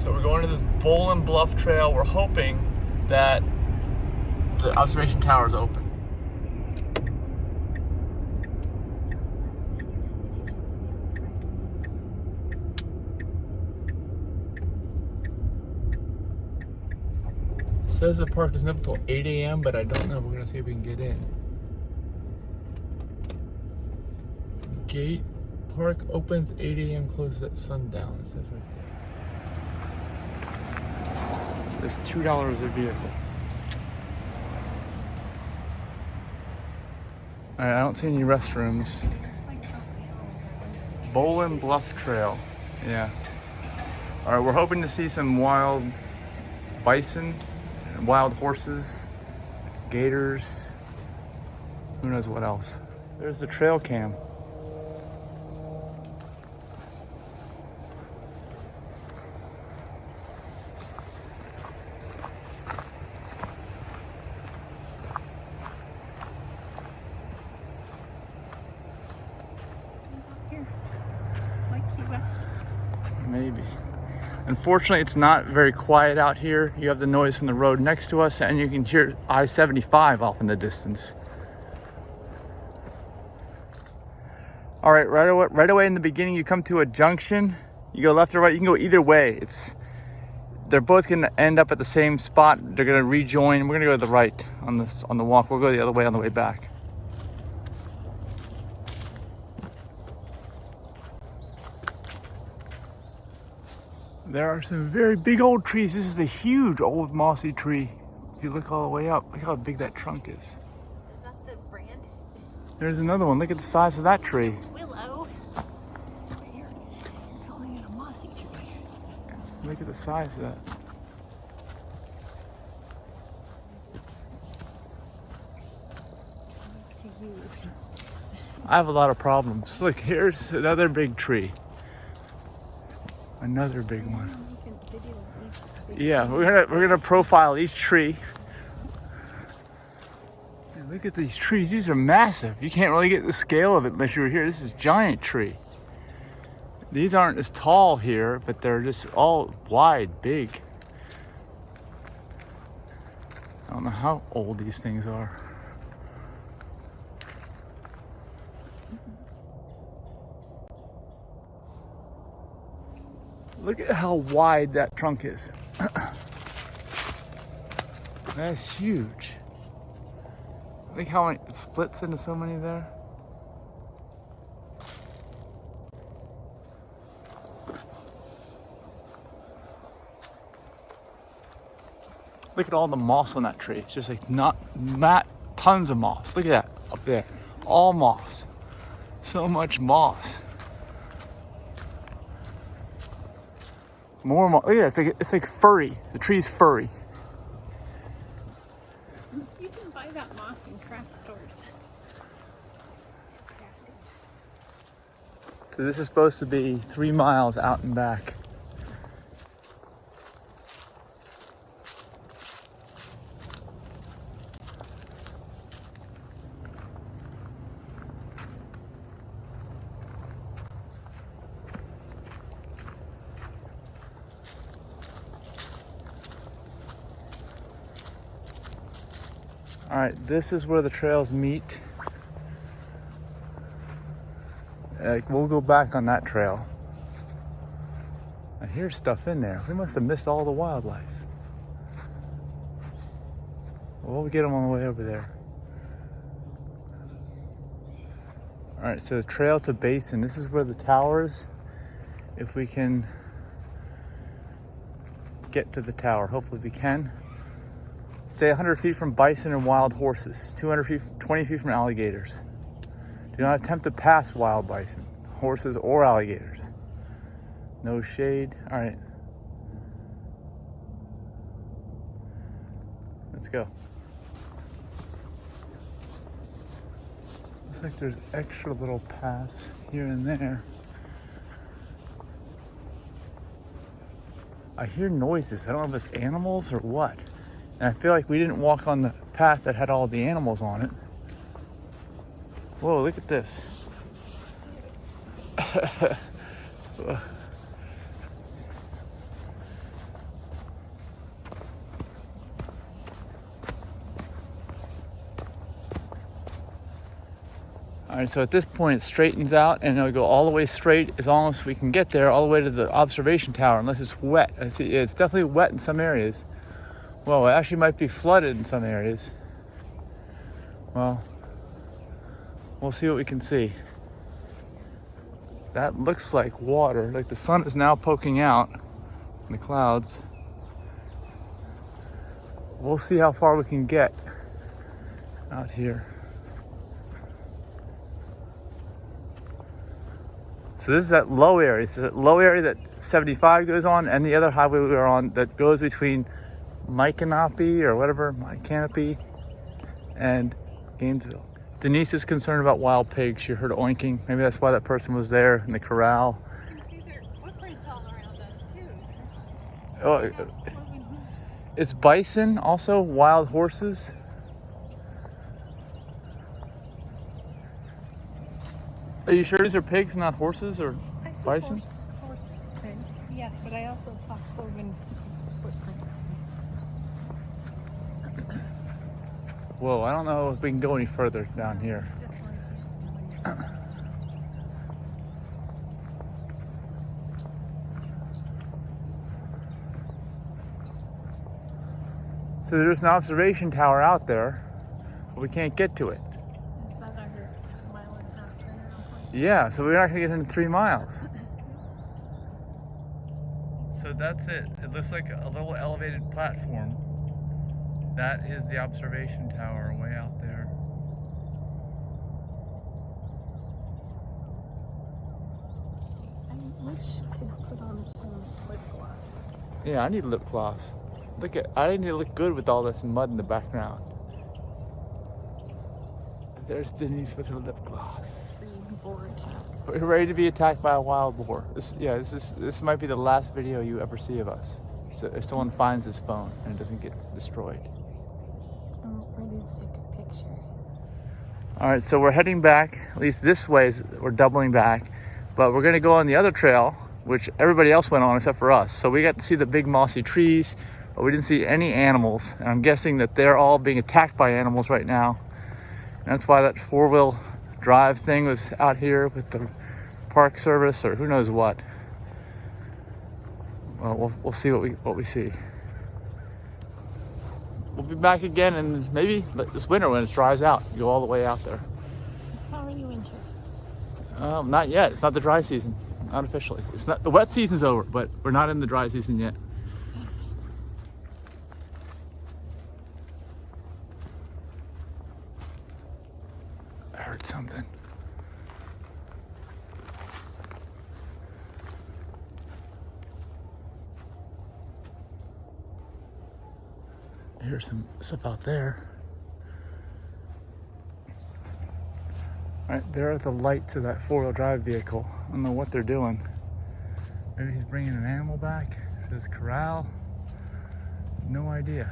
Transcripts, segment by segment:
So we're going to this Bolen Bluff trail. We're hoping that the observation tower is open. It says the park isn't open until 8 a.m., but I don't know. We're gonna see if we can get in. Gate park opens 8 a.m., closes at sundown. It says right there. It's $2 a vehicle. Alright, I don't see any restrooms. Bolen Bluff Trail. Yeah. Alright, we're hoping to see some wild bison, wild horses, gators, who knows what else. There's the trail cam. Maybe. Unfortunately, it's not very quiet out here. You have the noise from the road next to us, and you can hear I-75 off in the distance. All right, right away in the beginning, you come to a junction. You go left or right. You can go either way. They're both going to end up at the same spot. They're going to rejoin. We're going to go to the right on the walk. We'll go the other way on the way back. There are some very big old trees. This is a huge old mossy tree. If you look all the way up, look how big that trunk is. Is that the brand? There's another one. Look at the size of that tree. Willow. You're calling it a mossy tree. Look at the size of that. I have a lot of problems. Look, here's another big tree. Another big one. Yeah, we're gonna profile each tree. And look at these trees. These are massive. You can't really get the scale of it unless you were here. This is a giant tree. These aren't as tall here, but they're just all wide, big. I don't know how old these things are. Look at how wide that trunk is. That's huge. Look how it splits into so many there. Look at all the moss on that tree. It's just like not tons of moss. Look at that up there. All moss. So much moss. More moss. Look at that. It's like furry. The tree's furry. You can buy that moss in craft stores. So this is supposed to be 3 miles out and back. All right, this is where the trails meet. We'll go back on that trail. I hear stuff in there. We must have missed all the wildlife. Well, we'll get them on the way over there. All right, so the trail to Basin. This is where the towers, if we can get to the tower. Hopefully we can. Stay 100 feet from bison and wild horses. 200 feet, 20 feet from alligators. Do not attempt to pass wild bison, horses, or alligators. No shade. All right. Let's go. Looks like there's extra little paths here and there. I hear noises. I don't know if it's animals or what. And I feel like we didn't walk on the path that had all the animals on it. Whoa, look at this. right, so at this point it straightens out and it'll go all the way straight as long as we can get there, all the way to the observation tower, unless it's wet. I see it's definitely wet in some areas. Well, it actually might be flooded in some areas. Well, we'll see what we can see. That looks like water, like the sun is now poking out in the clouds. We'll see how far we can get out here. So this is that low area. It's that low area that 75 goes on, and the other highway we are on that goes between Micanopy or whatever, Micanopy, and Gainesville. Denise is concerned about wild pigs. She heard oinking. Maybe that's why that person was there in the corral. You can see their footprints all around us too. Oh, it's bison, also wild horses. Are you sure these are pigs, not horses or I saw bison? horse prints, yes, but I also saw cloven footprints. Whoa, I don't know if we can go any further down here. So there's an observation tower out there, but we can't get to it. Is that our mile and a half turnaround point? Yeah, so we're not gonna get into 3 miles. So that's it. It looks like a little elevated platform. That is the observation tower way out there. I wish I could put on some lip gloss. Yeah, I need lip gloss. I need to look good with all this mud in the background. There's Denise with her lip gloss. Boar attack. We're ready to be attacked by a wild boar. This might be the last video you ever see of us. So if someone finds this phone and it doesn't get destroyed. I'm ready to take a picture. All right, so we're heading back, at least this way, we're doubling back, but we're gonna go on the other trail, which everybody else went on except for us. So we got to see the big mossy trees, but we didn't see any animals. And I'm guessing that they're all being attacked by animals right now. And that's why that 4-wheel drive thing was out here with the park service or who knows what. Well, we'll see what we see. We'll be back again, and maybe this winter when it dries out, go all the way out there. It's already winter. Not yet. It's not the dry season, not officially. It's not the wet season's over, but we're not in the dry season yet. I heard something. Here's some stuff out there. All right, there are the lights of that 4-wheel drive vehicle. I don't know what they're doing. Maybe he's bringing an animal back to his corral. No idea.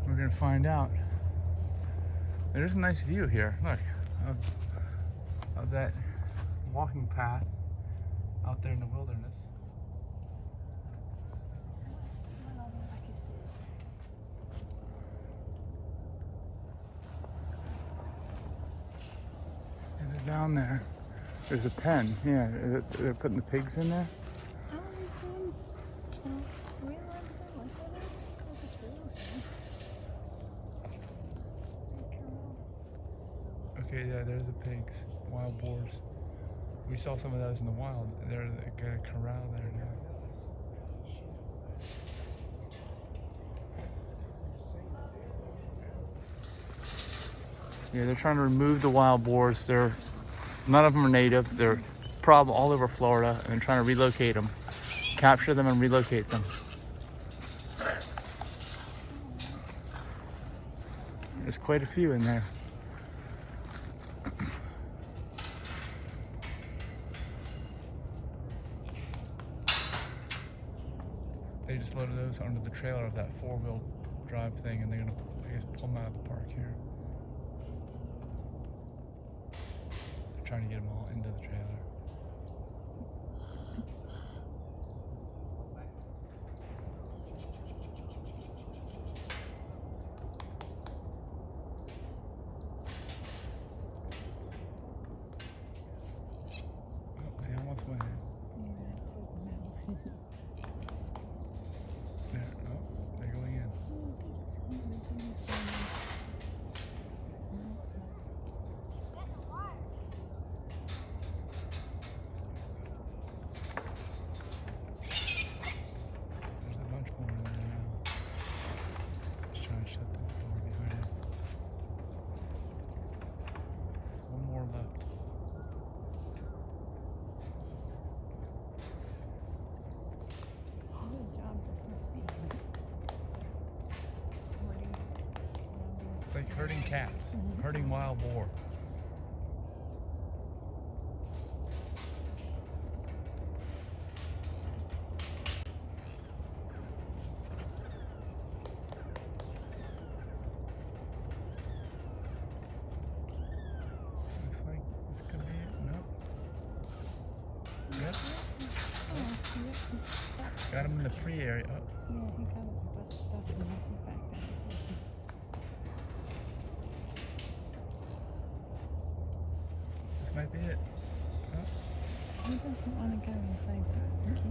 We're gonna find out. There's a nice view here. Look, of that walking path out there in the wilderness. Down there, there's a pen. Yeah, they're putting the pigs in there. Okay, yeah, there's the pigs, wild boars. We saw some of those in the wild. They're got a corral there now. Yeah, they're trying to remove the wild boars. None of them are native. They're problem all over Florida, and they're trying to relocate them, capture them and relocate them. There's quite a few in there. They just loaded those onto the trailer of that 4-wheel drive thing, and they're gonna, I guess, pull them out of the park here. Trying to get them all into the trailer. like herding cats, herding wild boar. Looks like this could be it. Nope. Yep. Got him in the pre area. Oh. Yeah, he got his butt stuck and nothing back down. This might be it. Oh. He doesn't want to go inside the cage.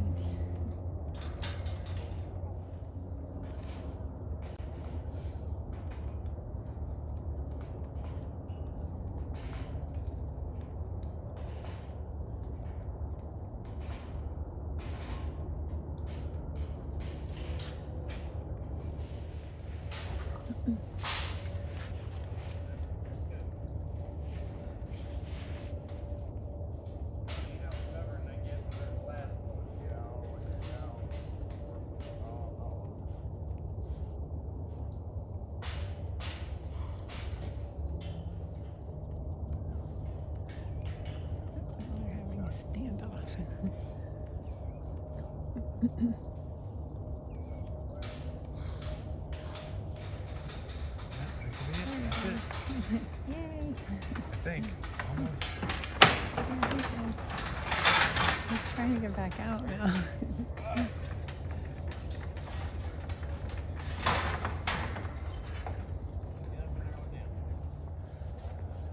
Standoff. Yay! I think. Almost. He's trying to get back out now.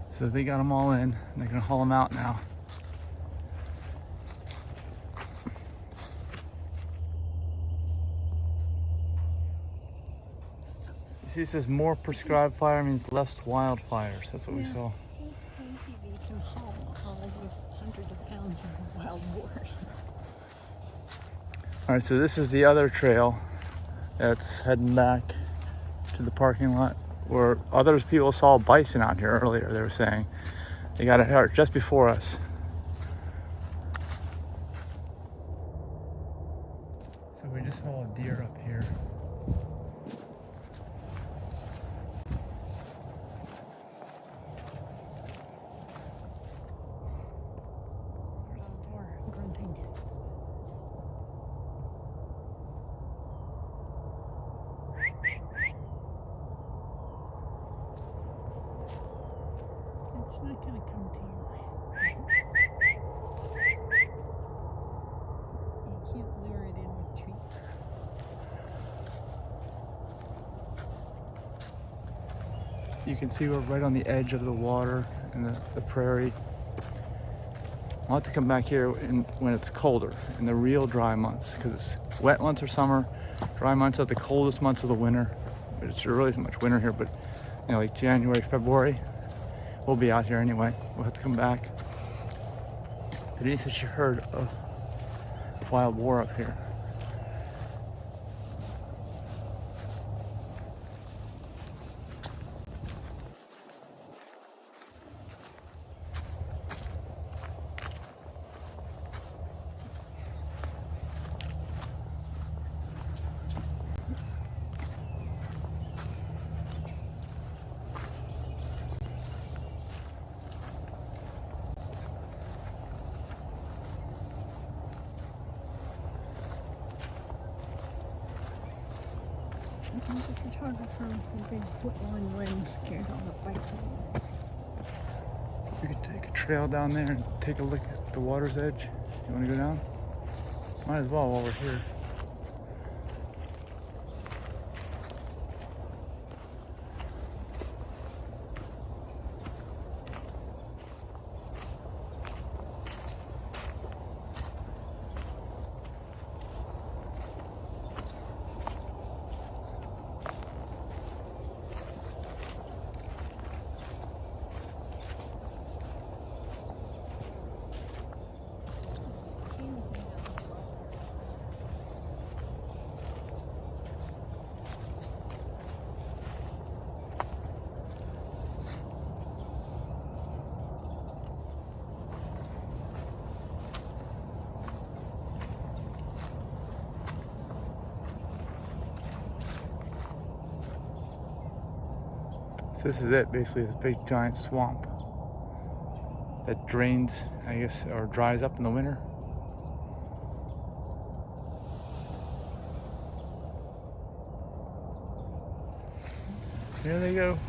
So they got them all in, and they're gonna haul them out now. You see, it says more prescribed fire means less wildfires. That's what we saw. It's crazy they can haul all those hundreds of pounds of wild boar. All right, so this is the other trail that's heading back to the parking lot where other people saw bison out here earlier. They were saying they got it out just before us. So we just saw a deer up here. Wild boar grunting. It's not going to come to you. You can't lure it in with treats. You can see we're right on the edge of the water and the prairie. I'll have to come back here when it's colder, in the real dry months, because it's wet months are summer, dry months are the coldest months of the winter. But it's really isn't much winter here, but you know, like January, February, we'll be out here anyway. We'll have to come back. Denise said she heard of wild boar up here. I think the photographer with the big foot-long lens scared all the bison. We could take a trail down there and take a look at the water's edge. You want to go down? Might as well while we're here. This is it, basically, this big giant swamp that drains, I guess, or dries up in the winter. There they go.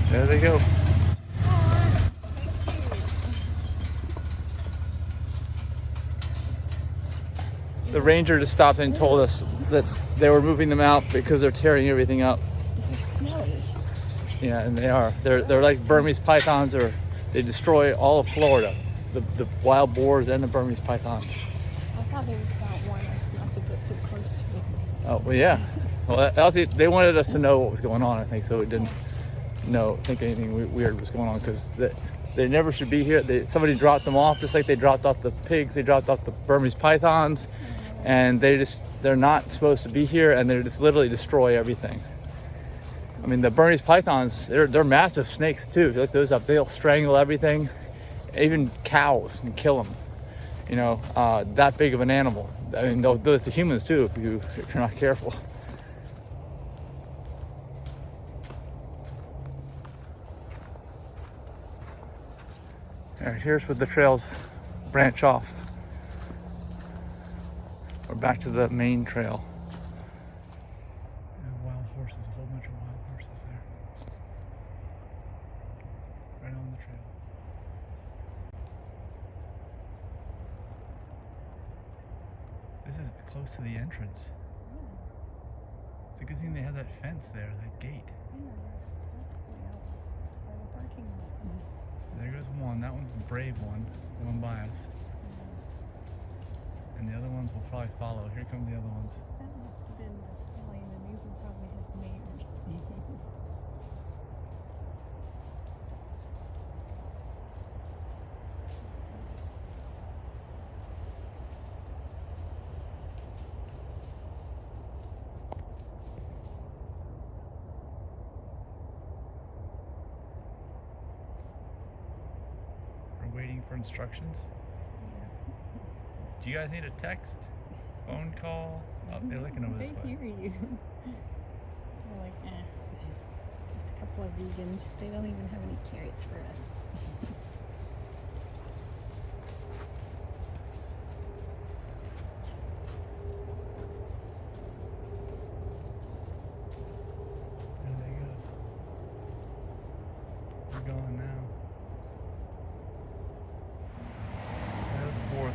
There they go. The ranger just stopped and told us that they were moving them out because they're tearing everything up. They're smelly. Yeah, and they are. They're like Burmese pythons, or they destroy all of Florida. The wild boars and the Burmese pythons. I thought there was about one I smelled a bit too close to me. Oh, well, yeah. Well, they wanted us to know what was going on, I think, so we didn't think anything weird was going on, because they never should be here. Somebody dropped them off, just like they dropped off the pigs, they dropped off the Burmese pythons, and they're not supposed to be here, and they just literally destroy everything. I mean, the Burmese pythons, they're massive snakes too. If you look those up, they'll strangle everything, even cows, and kill them. You know, that big of an animal. I mean, they'll do this to humans too if you're not careful. All right, here's where the trails branch off. We're back to the main trail. Wild horses, a whole bunch of wild horses there. Right on the trail. This is close to the entrance. It's a good thing they have that fence there, that gate. There goes one. That one's the brave one, the one by us. And the other ones will probably follow. Here come the other ones. That must have been the stallion, and these are probably his mares. We're waiting for instructions. Do you guys need a text? Phone call? Oh, they're looking over this way. They hear you. They're like, just a couple of vegans. They don't even have any carrots for us. There they go. We're going now.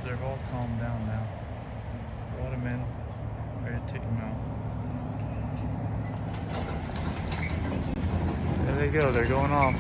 They're all calmed down now. Brought them in, ready to take them out. There they go, they're going off.